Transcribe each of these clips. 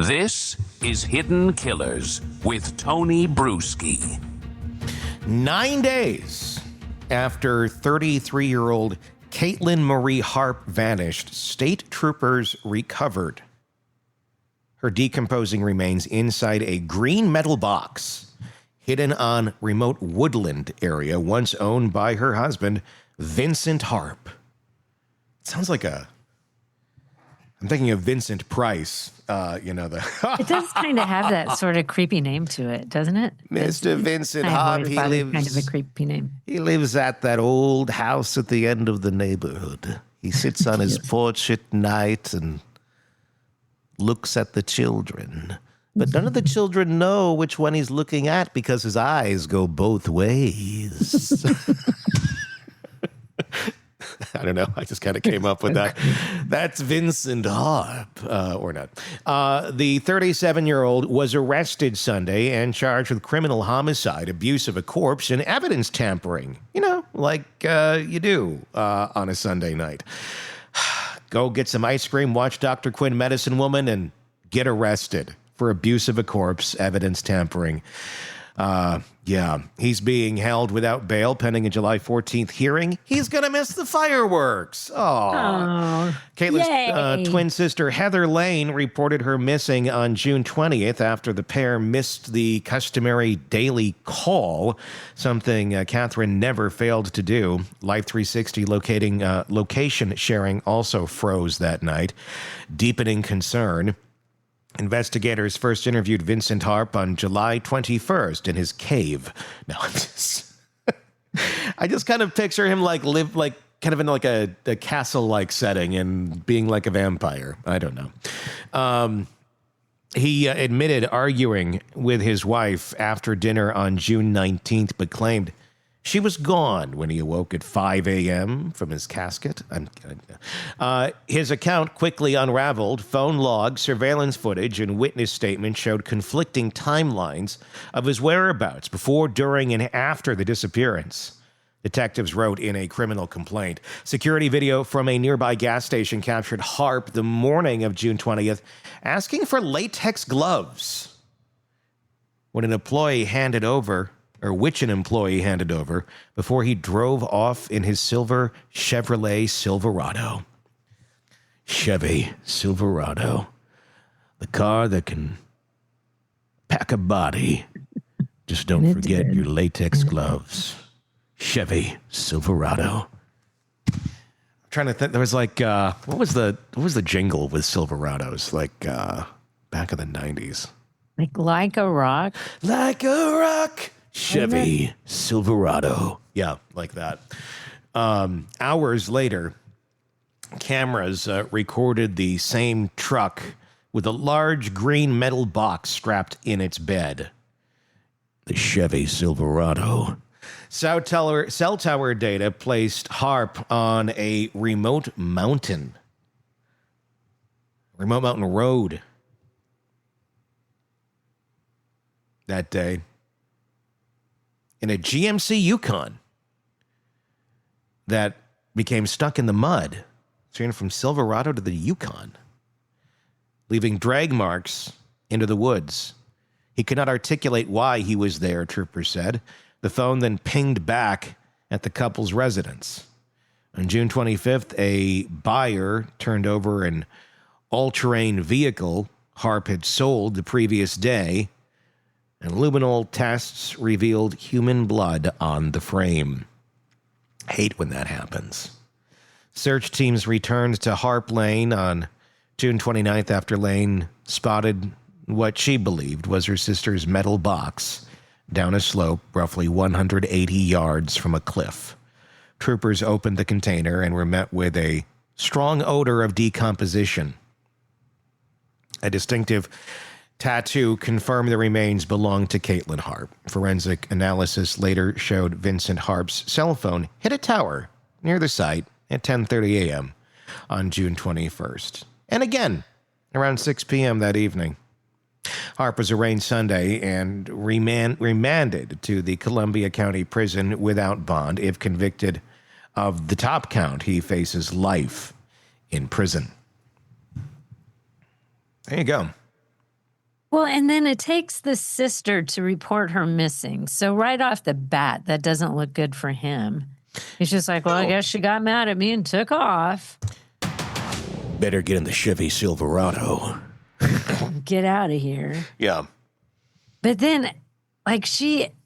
This is Hidden Killers with Tony Bruschi. 9 days after 33-year-old Katlyn Marie Harp vanished, state troopers recovered her decomposing remains inside a green metal box hidden on remote woodland area once owned by her husband, Vincent Harp. It sounds like I'm thinking of Vincent Price, It does kind of have that sort of creepy name to it, doesn't it? Mr. Vincent I Harp. always He thought it lives kind of a creepy name. He lives at that old house at the end of the neighborhood. He sits on his porch at night and looks at the children. But none of the children know which one he's looking at because his eyes go both ways. I don't know. I just kind of came up with that. That's Vincent Harp, or not. The 37-year-old was arrested Sunday and charged with criminal homicide, abuse of a corpse, and evidence tampering. Like you do on a Sunday night. Go get some ice cream, watch Dr. Quinn, Medicine Woman, and get arrested for abuse of a corpse, evidence tampering. He's being held without bail pending a July 14th hearing. He's going to miss the fireworks. Oh. Katlyn's twin sister, Heather Lane, reported her missing on June 20th after the pair missed the customary daily call, something Catherine never failed to do. Life 360 location sharing also froze that night, deepening concern. Investigators first interviewed Vincent Harp on July 21st in his cave. No, I just kind of picture him live kind of in a castle-like setting and being like a vampire. I don't know. He admitted arguing with his wife after dinner on June 19th, but claimed she was gone when he awoke at 5 a.m. from his casket. His account quickly unraveled. Phone logs, surveillance footage, and witness statements showed conflicting timelines of his whereabouts before, during, and after the disappearance. Detectives wrote in a criminal complaint. Security video from a nearby gas station captured Harp the morning of June 20th asking for latex gloves. When an employee handed over before he drove off in his silver Chevrolet Silverado. Chevy Silverado. The car that can pack a body. Just don't forget your latex gloves. Chevy Silverado. I'm trying to think. There was what was the jingle with Silverados back in the 90s? Like a rock? Like a rock. Chevy Silverado. Yeah, like that. Hours later, cameras recorded the same truck with a large green metal box strapped in its bed. The Chevy Silverado. Cell tower data placed Harp on a remote mountain road that day. In a GMC Yukon that became stuck in the mud, turning from Silverado to the Yukon, leaving drag marks into the woods. He could not articulate why he was there, troopers said. The phone then pinged back at the couple's residence. On June 25th, a buyer turned over an all-terrain vehicle Harp had sold the previous day, and luminol tests revealed human blood on the frame. Hate when that happens. Search teams returned to Harp Lane on June 29th after Lane spotted what she believed was her sister's metal box down a slope roughly 180 yards from a cliff. Troopers opened the container and were met with a strong odor of decomposition. A distinctive tattoo confirmed the remains belonged to Katlyn Harp. Forensic analysis later showed Vincent Harp's cell phone hit a tower near the site at 10:30 a.m. on June 21st. And again, around 6 p.m. that evening. Harp was arraigned Sunday and remanded to the Columbia County Prison without bond. If convicted of the top count, he faces life in prison. There you go. Well, and then it takes the sister to report her missing. So right off the bat, that doesn't look good for him. He's just like, well, I guess she got mad at me and took off. Better get in the Chevy Silverado. Get out of here. Yeah. But then, like,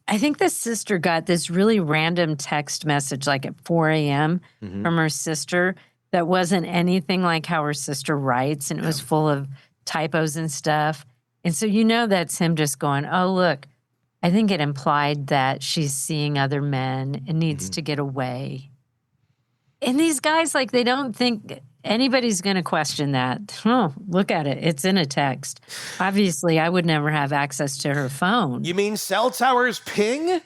I think the sister got this really random text message, like at 4 a.m. from her sister that wasn't anything like how her sister writes, and it was full of typos and stuff. And so that's him just going, oh, look, I think it implied that she's seeing other men and needs to get away. And these guys, like, they don't think anybody's going to question that. Oh, look at it. It's in a text. Obviously, I would never have access to her phone. You mean cell towers ping?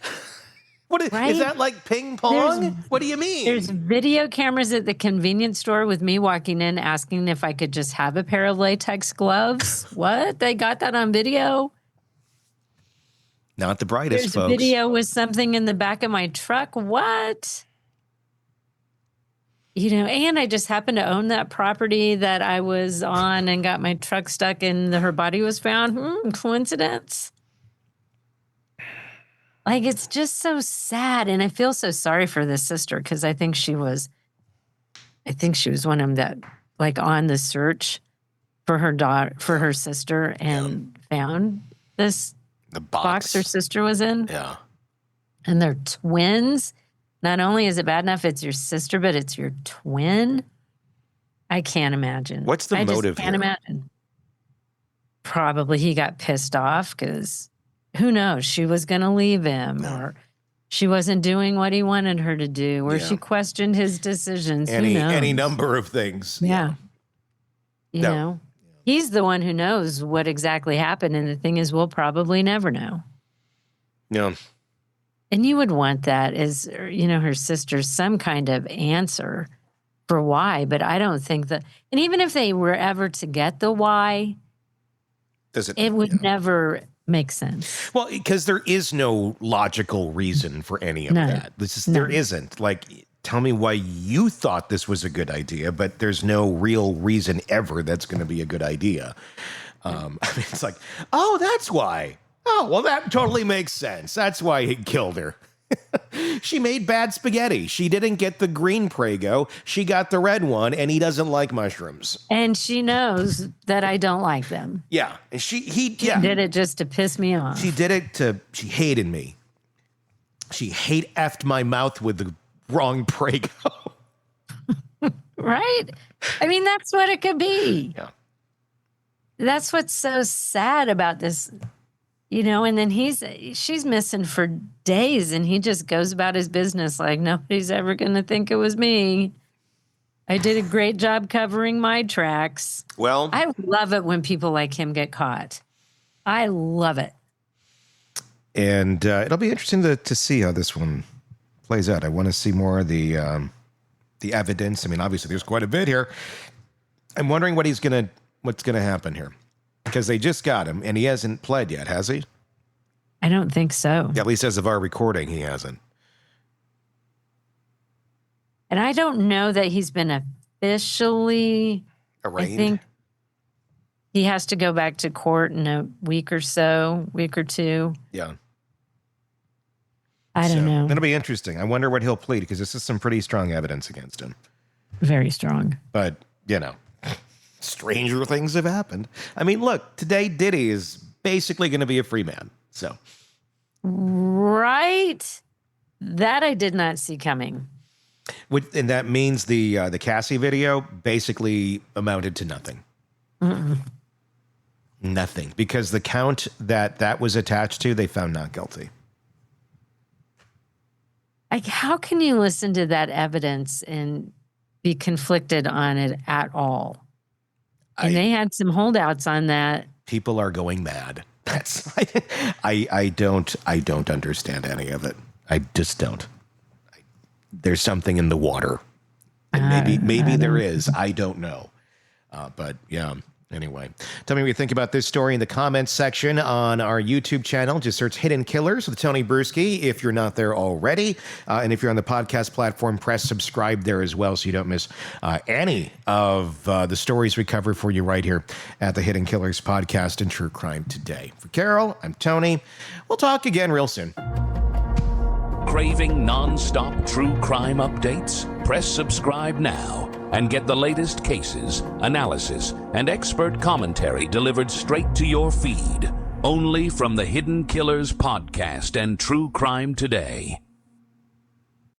What is, Right? is that like ping pong? What do you mean? There's video cameras at the convenience store with me walking in asking if I could just have a pair of latex gloves. What? They got that on video? Not the brightest, There's folks. video with something in the back of my truck. What? And I just happened to own that property that I was on and got my truck stuck and her body was found. Coincidence? Like, it's just so sad. And I feel so sorry for this sister because I think she was one of them that, like, on the search for her daughter, for her sister, and found this The box her sister was in. Yeah. And they're twins. Not only is it bad enough it's your sister, but it's your twin. I can't imagine. What's the motive I can't here? imagine. Probably he got pissed off because who knows? She was going to leave him, or she wasn't doing what he wanted her to do, or she questioned his decisions. Who knows? Any number of things. Yeah. You know, he's the one who knows what exactly happened. And the thing is, we'll probably never know. Yeah. And you would want that as, her sister, some kind of answer for why. But I don't think that, and even if they were ever to get the why, it would never make sense. Well, because there is no logical reason for any of that. There isn't. Like, tell me why you thought this was a good idea, but there's no real reason ever that's going to be a good idea. I mean, it's like, oh, that's why. Oh, well, that totally makes sense. That's why he killed her. She made bad spaghetti. She didn't get the green Prego. She got the red one, and he doesn't like mushrooms. And she knows that I don't like them. Yeah. And he did it just to piss me off. She did it she hated me. She effed my mouth with the wrong Prego. Right? I mean, that's what it could be. Yeah. That's what's so sad about this. And then she's missing for days and he just goes about his business like nobody's ever going to think it was me. I did a great job covering my tracks. Well, I love it when people like him get caught. I love it. And it'll be interesting to see how this one plays out. I want to see more of the evidence. I mean, obviously there's quite a bit here. I'm wondering what's going to happen here. Because they just got him, and he hasn't pled yet, has he? I don't think so. At least as of our recording, he hasn't. And I don't know that he's been officially arraigned. I think he has to go back to court in a week or two. Yeah. I don't know. It'll be interesting. I wonder what he'll plead, because this is some pretty strong evidence against him. Very strong. But, stranger things have happened. I mean, look, today Diddy is basically going to be a free man. So, right? That I did not see coming. And that means the Cassie video basically amounted to nothing. Nothing, because the count that was attached to, they found not guilty. Like, how can you listen to that evidence and be conflicted on it at all? And they had some holdouts on that. People are going mad. That's I don't understand any of it. I just don't. There's something in the water. And maybe there is. I don't know. But yeah, Anyway, tell me what you think about this story in the comments section on our YouTube channel. Just search Hidden Killers with Tony Bruschi if you're not there already. And if you're on the podcast platform, press subscribe there as well so you don't miss any of the stories we cover for you right here at the Hidden Killers podcast and True Crime Today. For Carol, I'm Tony. We'll talk again real soon. Craving non-stop true crime updates? Press subscribe now and get the latest cases, analysis, and expert commentary delivered straight to your feed. Only from the Hidden Killers podcast and True Crime Today.